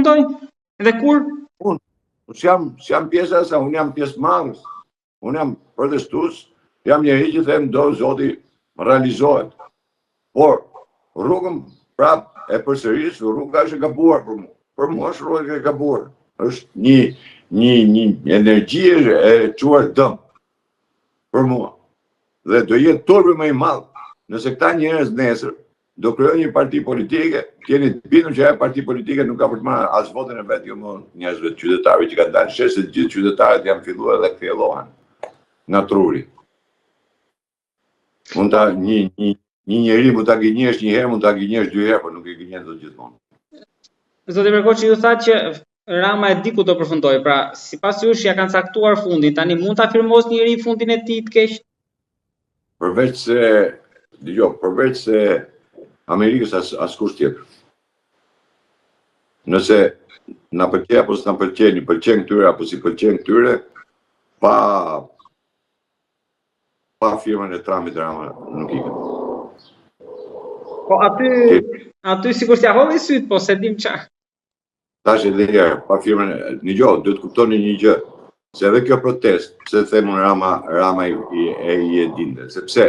përfundoi? Dhe kur? Unë jam pjesa sa, unë jam pjesë marrës. Unë jam protestues, jam njëri që them do Zoti realizohet. Por rrugën prap e përsëris, rruga është e gabuar për mua. Për mua është rruga e gabuar. Është një energji e çuar dëm për mua. Dhe do jetë turpi më i madh nëse këta njerëz nesër do krijojnë një parti politike, keni të bindur që ajo parti politike nuk ka për të marrë as votën e vet, jo më njerëzve të qytetarëve që kanë dalë shesh se të gjithë qytetarët janë filluar dhe kthjellohen nga truri. Mund ta një njeri mund ta gënjesh një herë, mund ta gënjesh dy herë, por nuk e gënjen dot gjithmonë. Zoti Merkoçi ju thatë që Rama e di ku do përfundoj. Pra, sipas jush ja kanë caktuar fundin. Tani mund ta afirmos njëri fundin e tij të keq? Përveç se Amerikës askush tjetër. Nëse na pëlqej apo s'na pëlqen, i pëlqen këtyre apo si pëlqen këtyre, pa firmën e Trumpit Rama nuk ikën. Po aty sikur t'ja hodhi syt, po se dim ç'a. Tash edhe herë, pa firmën duhet të kuptoni një gjë, se edhe kjo protest, pse themun Rama i e dinte, sepse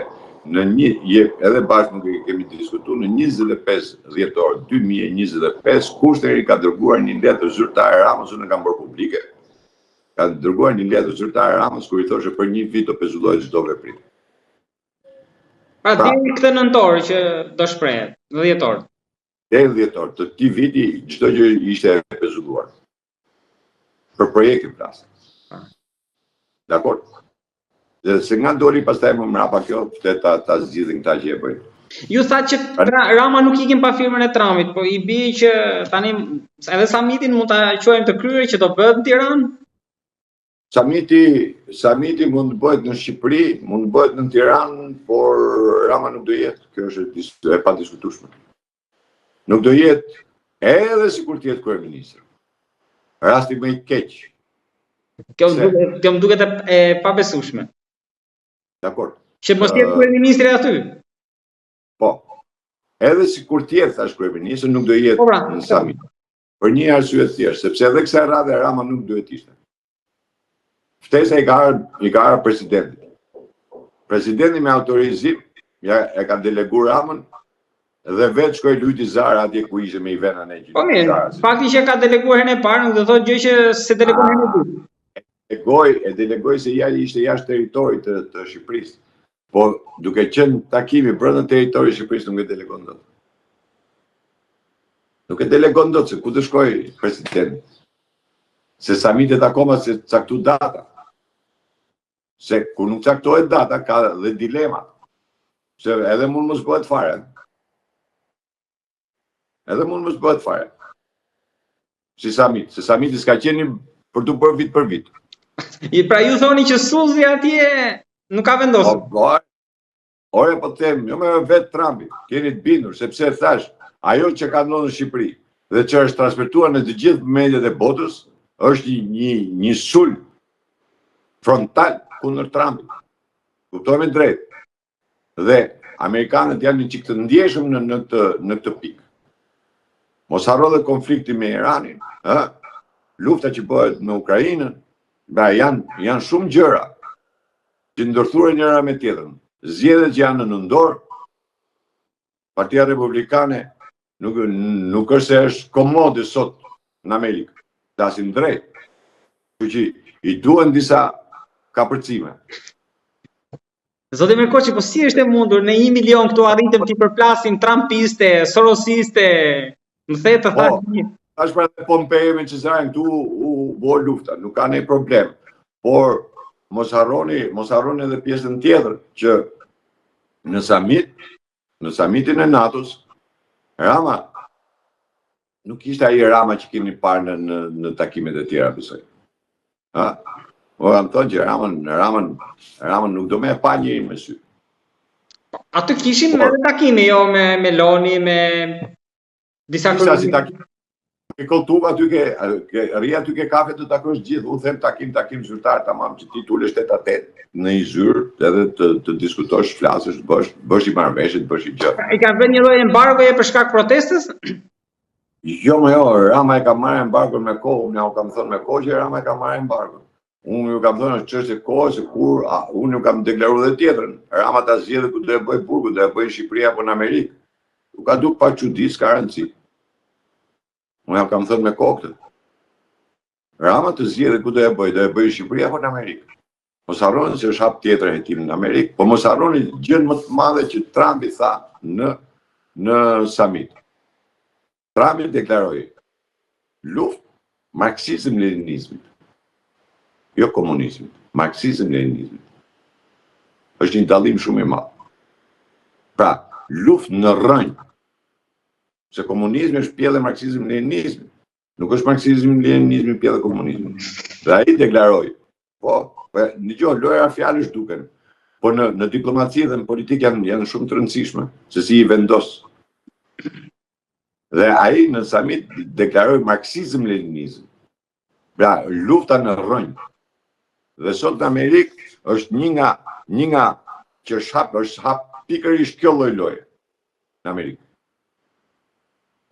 edhe bashkë nuk kemi diskutuar, në 25 dhjetor 2025, Kushteri ka dërguar një letër zyrtare Ramës, unë e kam bërë publike. Ka dërguar një letër zyrtare Ramës kur i thoshte për një vit do pezullohet çdo veprim. Pra deri këtë nëntor që do shprehet, dhjetor. Deri dhjetor, të këtij viti çdo gjë ishte e pezulluar. Për projektin flas. Dakor? Dhe se nga doli pastaj më mrapa kjo, ta zgjidhin këta që e bëjnë. Ju thatë që Rama nuk ikin pa firmën e Trumpit, po i bie që tani edhe summitin mund ta quajmë të kryer që do bëhet në Tiranë? Summiti mund të bëhet në Shqipëri, mund të bëhet në Tiranë, por Rama nuk do jetë. Kjo është e padiskutueshme. Nuk do jetë edhe sikur të jetë kryeministër. Rasti më i keq. Kjo më duket e pabesueshme. Dakor. Që mos jetë kryeministri aty. Po. Edhe sikur të jetë thash kryeministër, nuk do jetë në summit. Për një arsye të thjeshtë, sepse edhe kësaj radhe Rama nuk duhet ishte. Ftesa i ka ardhur presidentit. Presidenti me autorizim e ka deleguar Ramën dhe vetë shkoi lujti Zara atje ku ishte me Ivenën e Po mirë, fakti që ka deleguar herën e parë nuk do thotë gjë që se delegon herën e dytë. E delegoi se ishte jashtë territorit të Shqipërisë. Po duke qenë takimi brenda territorit të Shqipërisë nuk e delegon dot. Nuk e delegon dot se ku të shkojë presidenti. Se summitet akoma se caktu data. Se ku nuk caktohet data ka dhe dilema. Se edhe mund mos bëhet fare. Si summit, se summiti s'ka qenë për të bërë vit për vit. Pra ju thoni që Suzi atje nuk ka vendosur. Ore po them, jo me vetë Trumpi, keni të bindur, sepse thash, ajo që ka ndodhur në Shqipëri dhe që është transmetuar në të gjithë mediat e botës, është një sulm frontal kundër Trumpit. Kuptojmë drejt. Dhe amerikanët janë një çik të ndjeshëm në këtë pikë. Mos harro dhe konflikti me Iranin, lufta që bëhet me Ukrainën, janë shumë gjëra që ndërthuren njëra me tjetrën. Zgjedhjet që janë në nëndor, Partia Republikane nuk është se është komode sot në Amerikë, dasin drejt. Kështu që i duhen disa kapërcime. Zoti Merkoçi, po si është e mundur në 1 milion këtu arritëm t'i përplasim trumpiste, sorosiste, më the të thashë. Tash pra Pompei me Cezaren këtu u bë lufta, nuk ka ne problem. Por mos harroni edhe pjesën tjetër që në summitin e NATO-s Rama nuk ishte ai Rama që keni parë në takimet e tjera besoj. Po kam thënë që Ramën nuk do me e pa njëri me sy. Aty kishin edhe takime, jo me Meloni, me disa kërësi. E kultuva aty aty ke kafe të takosh gjithë, u them takim zyrtar tamam që ti tulesh 8-8 në një zyrë edhe të diskutosh, flasësh, bësh i marrëveshje, bësh i gjë. I kanë vënë një lloj embargoje për shkak protestës? Jo, Rama e ka marrë embargon me kohë, unë ja u kam thënë me kohë që Rama e ka marrë embargon. Unë ju kam thënë është çështje kohë se kur unë ju kam deklaruar dhe tjetrën. Rama ta zgjedhë ku do e bëj burgu, do e bëj në Shqipëri apo në Amerikë. U ka duk pa çudi, s'ka rëndësi. Unë ja kam thënë me kohë këtë. Rama të zgjedhë ku do e bëj në Shqipëri apo në Amerikë. Mos harroni se është hap tjetër hetim në Amerikë, po mos harroni gjën më të madhe që Trumpi tha në summit. Trumpi deklaroi luftë marksizëm-leninizmit. Jo komunizmit, marksizëm-leninizmit. Është një dallim shumë i madh. Pra, luftë në rrënjë. Se komunizmi është pjellë e marksizëm-leninizmit. Nuk është marksizëm-leninizmi pjellë e komunizmit. Dhe ai deklaroi, dëgjoj, lojra fjalësh duken. Po në diplomaci dhe në politikë janë shumë të rëndësishme, se si i vendos. Dhe ai në summit deklaroi marksizëm-leninizëm. Pra, lufta në rrënjë. Dhe sot në Amerikë është një nga që është hap pikërisht kjo lloj loje në Amerikë.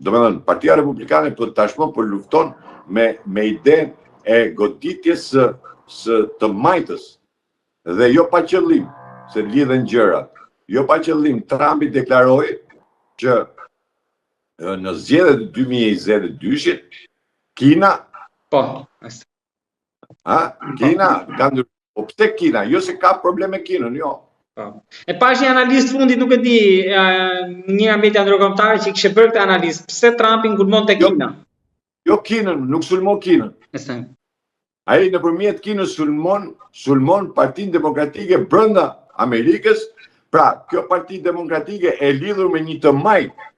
Domethënë, Partia Republikane tashmë po lufton me idenë e goditjes së të majtës dhe jo pa qëllim, se lidhen gjërat. Jo pa qëllim, Trumpi deklaroi që në zgjedhjet e 2022-shit Kina Kina ka ndërtuar. Po pse Kina? Jo se ka problem me Kinën, jo. E pash një analist fundit, nuk e di, një nga media ndërkombëtare që kishte bërë këtë analizë, pse Trumpi ngulmonte Kina? Jo Kinën, nuk sulmon Kinën. Ai nëpërmjet Kinës sulmon Partinë Demokratike brenda Amerikës. Pra, kjo Parti Demokratike e lidhur me një të majtë,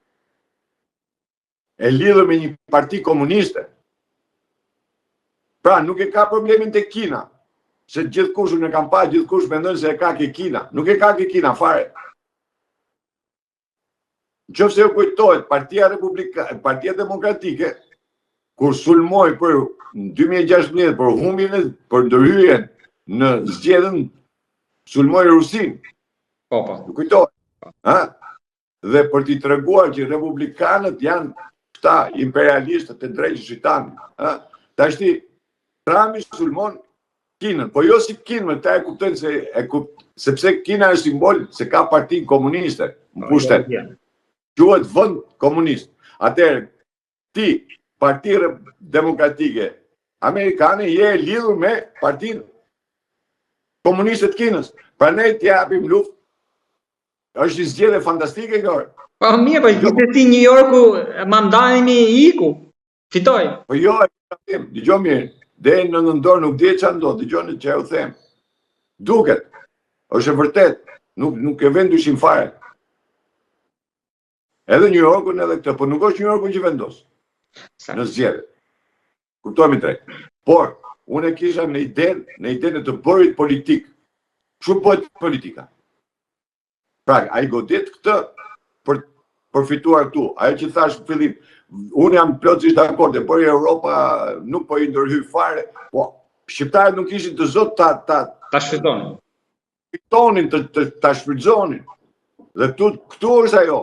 e lidhur me një parti komuniste. Pra, nuk e ka problemin te Kina, se gjithkush unë e kam pa, gjithkush mendon se e ka ke Kina. Nuk e ka ke Kina fare. Nëse ju kujtohet, Partia Demokratike, kur sulmoi për 2016 për humbjen për ndërhyrjen në zgjedhjen, sulmoi Rusinë. Ju kujtohet? Dhe për t'i treguar që republikanët janë këta imperialistët e drejtë shitanë. Tashti Trumpi sulmon Kinën, po jo si Kinën, ta e kuptojnë sepse Kina është simbol se ka partinë komuniste në pushtet. Quhet vend komunist. Atëherë ti, Partia Demokratike Amerikane, je e lidhur me partinë komuniste të Kinës. Prandaj t'i japim luftë. Është një zgjedhje fantastike kjo. Po mirë, po gjithsesi New Yorku mandani iku. Fitoi. Po jo, dëgjoj mirë. Deri në nëndor nuk di çfarë ndodh, dëgjoni çfarë u them. Duket. Është e vërtet, nuk e vën dyshim fare. Edhe New Yorkun edhe këtë, po nuk është New Yorku që vendos. Në zgjedhje. Kuptojmë drejt. Por unë kisha në idenë të bërit politik. Kështu bëhet politika. Pra, ai godit këtë për përfituar këtu. Ajo që thash në fillim, unë jam plotësisht dakord, por Europa nuk po i ndërhyj fare, po shqiptarët nuk ishin të zot ta shfitonin. Ta shfrytzonin. Dhe këtu është ajo.